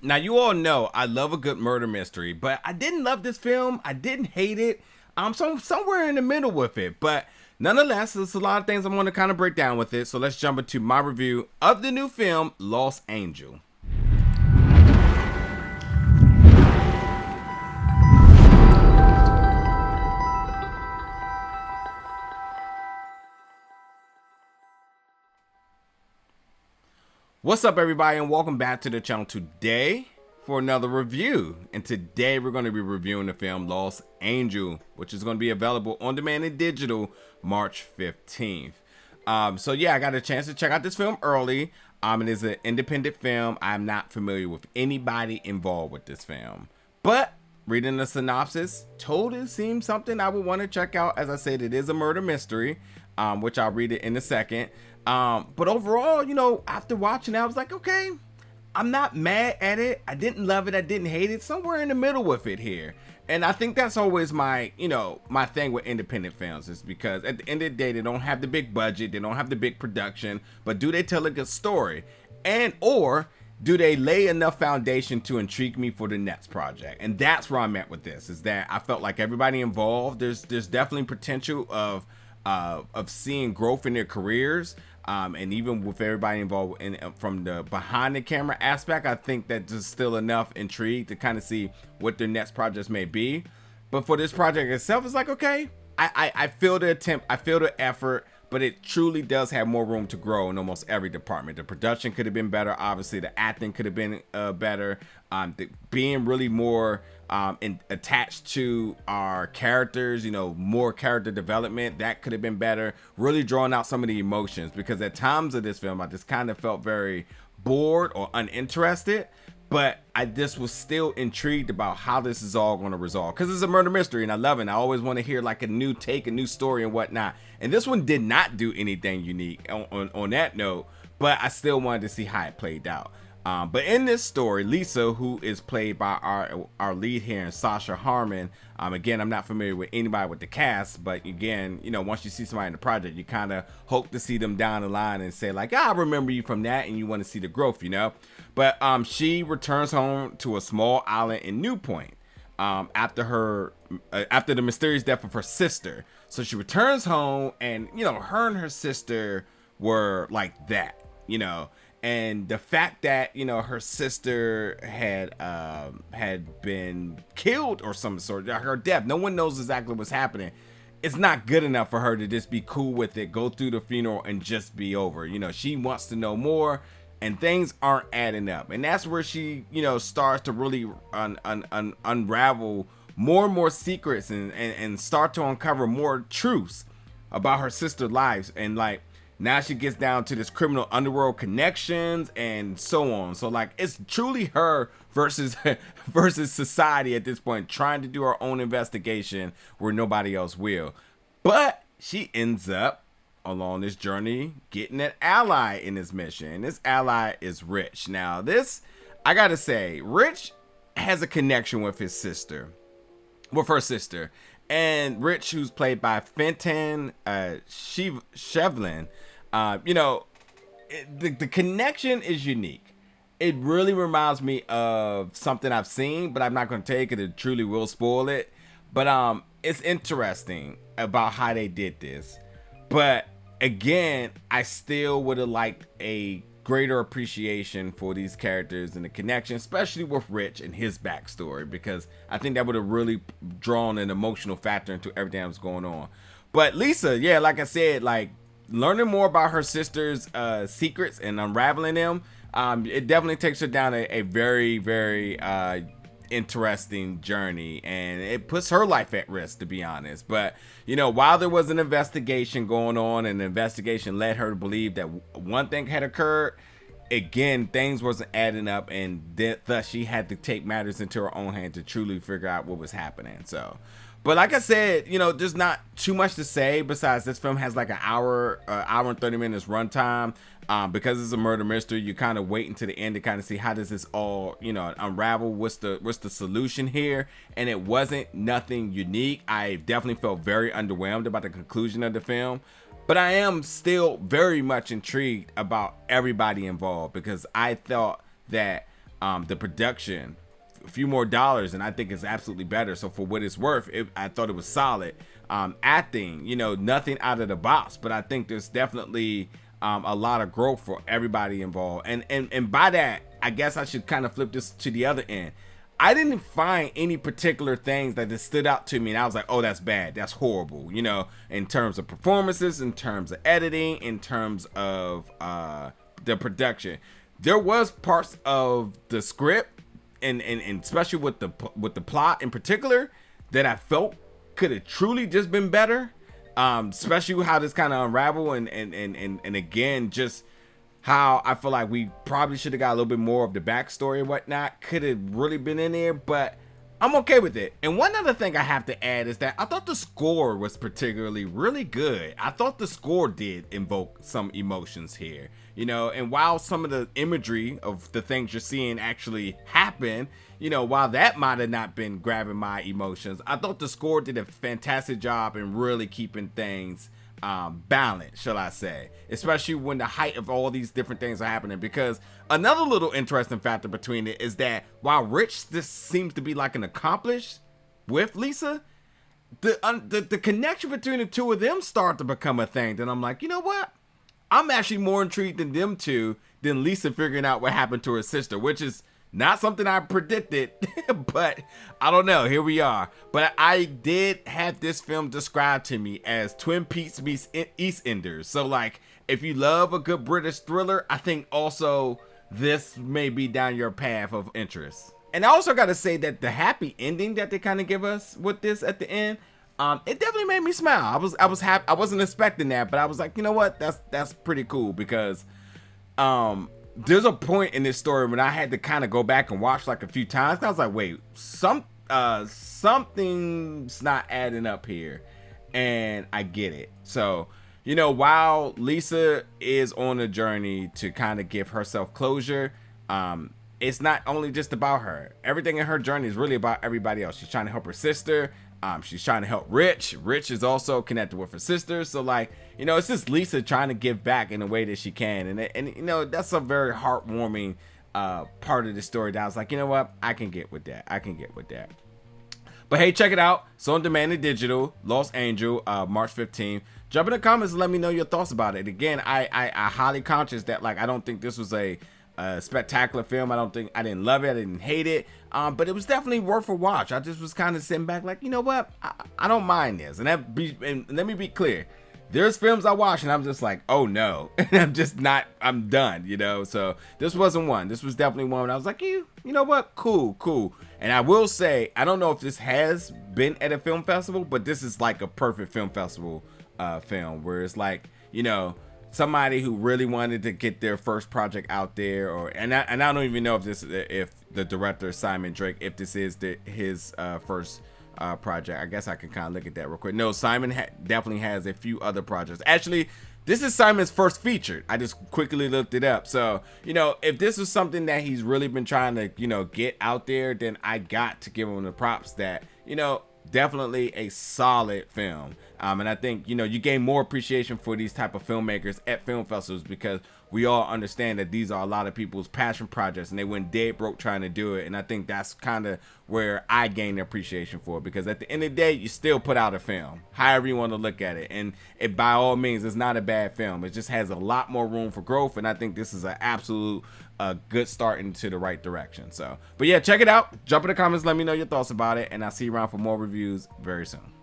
Now, you all know I love a good murder mystery, but I didn't love this film. I didn't hate it. So I'm somewhere in the middle with it. But nonetheless, there's a lot of things I want to kind of break down with it. So let's jump into my review of the new film, Lost Angel. What's up, everybody, and welcome back to the channel today for another review. And today we're going to be reviewing the film Lost Angel, which is going to be available on demand and digital March 15th. So yeah, I got a chance to check out this film early. It is an independent film. I'm not familiar with anybody involved with this film, but reading the synopsis totally seems something I would want to check out. As I said, it is a murder mystery, which I'll read it in a second. But overall, you know, after watching it, I was like, okay, I'm not mad at it. I didn't love it. I didn't hate it. Somewhere in the middle with it here. And I think that's always my, my thing with independent films, is because at the end of the day, they don't have the big budget. They don't have the big production, but do they tell a good story? And, or do they lay enough foundation to intrigue me for the next project? And that's where I'm at with this, is that I felt like everybody involved, there's definitely potential of seeing growth in their careers. And even with everybody involved in from the behind the camera aspect, I think that there's still enough intrigue to kind of see what their next projects may be. But for this project itself, it's like, okay, I feel the attempt, I feel the effort, but it truly does have more room to grow in almost every department. The production could have been better. Obviously, the acting could have been better. Being really more attached to our characters, more character development, that could have been better. Really drawing out some of the emotions, because at times of this film, I just kind of felt very bored or uninterested. But I just was still intrigued about how this is all going to resolve, because it's a murder mystery and I love it. And I always want to hear like a new take, a new story and whatnot. And this one did not do anything unique on that note, but I still wanted to see how it played out. But in this story, Lisa, who is played by our lead here, Sascha Harman. Again, I'm not familiar with anybody with the cast, but again, once you see somebody in the project, you kind of hope to see them down the line and say like, I remember you from that, and you want to see the growth, But she returns home to a small island in Newpoint after the mysterious death of her sister. So she returns home, and her and her sister were like that, And the fact that her sister had been killed or some sort, her death, no one knows exactly what's happening. It's not good enough for her to just be cool with it, go through the funeral and just be over. She wants to know more, and things aren't adding up. And that's where she starts to really unravel more and more secrets and start to uncover more truths about her sister's lives. And like, now she gets down to this criminal underworld connections and so on. So like, it's truly her versus society at this point, trying to do her own investigation where nobody else will. But she ends up along this journey getting an ally in this mission. And this ally is Rich. Now this, I gotta say, Rich has a connection with her sister. And Rich, who's played by Fenton Shevlin, the connection is unique. It really reminds me of something I've seen, but I'm not going to tell you because it truly will spoil it. But it's interesting about how they did this. But again, I still would have liked a greater appreciation for these characters and the connection, especially with Rich and his backstory, because I think that would have really drawn an emotional factor into everything that was going on. But Lisa, yeah, like I said, like learning more about her sister's secrets and unraveling them, it definitely takes her down a very, very interesting journey, and it puts her life at risk, to be honest. But while there was an investigation going on, and the investigation led her to believe that one thing had occurred, again things wasn't adding up, and thus she had to take matters into her own hand to truly figure out what was happening. So, but like I said, there's not too much to say besides this film has like an hour and 30 minutes runtime. Because it's a murder mystery, you kind of wait until the end to kind of see how does this all, unravel. What's the solution here? And it wasn't nothing unique. I definitely felt very underwhelmed about the conclusion of the film, but I am still very much intrigued about everybody involved, because I thought that the production a few more dollars, and I think it's absolutely better. So for what it's worth, I thought it was solid. Acting, you know, nothing out of the box, but I think there's definitely a lot of growth for everybody involved. And by that, I guess I should kind of flip this to the other end. I didn't find any particular things that just stood out to me, and I was like, oh, that's bad, that's horrible, you know, in terms of performances, in terms of editing, in terms of the production. There was parts of the script and especially with the plot in particular that I felt could have truly just been better. Especially how this kind of unraveled and again, just how I feel like we probably should have got a little bit more of the backstory and whatnot. Could have really been in there, but I'm okay with it. And one other thing I have to add is that I thought the score was particularly really good. I thought the score did invoke some emotions here, you know, and while some of the imagery of the things you're seeing actually happen, you know, while that might have not been grabbing my emotions, I thought the score did a fantastic job in really keeping things balanced, shall I say, especially when the height of all these different things are happening. Because another little interesting factor between it is that while Rich just seems to be like an accomplice with Lisa, the connection between the two of them start to become a thing. Then I'm like, you know what? I'm actually more intrigued in them two than Lisa figuring out what happened to her sister, which is not something I predicted, but I don't know. Here we are. But I did have this film described to me as Twin Peaks meets EastEnders. So, like, if you love a good British thriller, I think also this may be down your path of interest. And I also got to say that the happy ending that they kind of give us with this at the end, it definitely made me smile. I was happy. I wasn't expecting that, but I was like, you know what? That's pretty cool because, there's a point in this story when I had to kind of go back and watch like a few times. I was like, wait, something's not adding up here. And I get it. So, you know, while Lisa is on a journey to kind of give herself closure, it's not only just about her. Everything in her journey is really about everybody else. She's trying to help her sister. She's trying to help Rich. Rich is also connected with her sister. So, like, you know, it's just Lisa trying to give back in a way that she can. And you know, that's a very heartwarming part of the story that I was like, you know what? I can get with that. But hey, check it out. It's on demand and digital. Lost Angel, March 15th. Jump in the comments and let me know your thoughts about it. Again, I highly conscious that, like, I don't think this was a spectacular film. I didn't love it. I didn't hate it. But it was definitely worth a watch. I just was kind of sitting back like, you know what? I don't mind this. And let me be clear. There's films I watch and I'm just like, oh no. And I'm done, you know? So this wasn't one. This was definitely one. I was like, you know what? Cool. And I will say, I don't know if this has been at a film festival, but this is like a perfect film festival film where it's like, you know, somebody who really wanted to get their first project out there, and I don't even know if the director Simon Drake, if this is his first project. I guess I can kind of look at that real quick. No, Simon definitely has a few other projects. Actually, this is Simon's first featured. I just quickly looked it up. So, you know, if this is something that he's really been trying to, you know, get out there, then I got to give him the props that, you know, definitely a solid film. And I think, you know, you gain more appreciation for these type of filmmakers at film festivals because we all understand that these are a lot of people's passion projects and they went dead broke trying to do it. And I think that's kind of where I gain appreciation for it, because at the end of the day, you still put out a film, however you want to look at it. And it, by all means, it's not a bad film. It just has a lot more room for growth. And I think this is an absolute good start into the right direction. So, but yeah, check it out. Jump in the comments. Let me know your thoughts about it. And I'll see you around for more reviews very soon.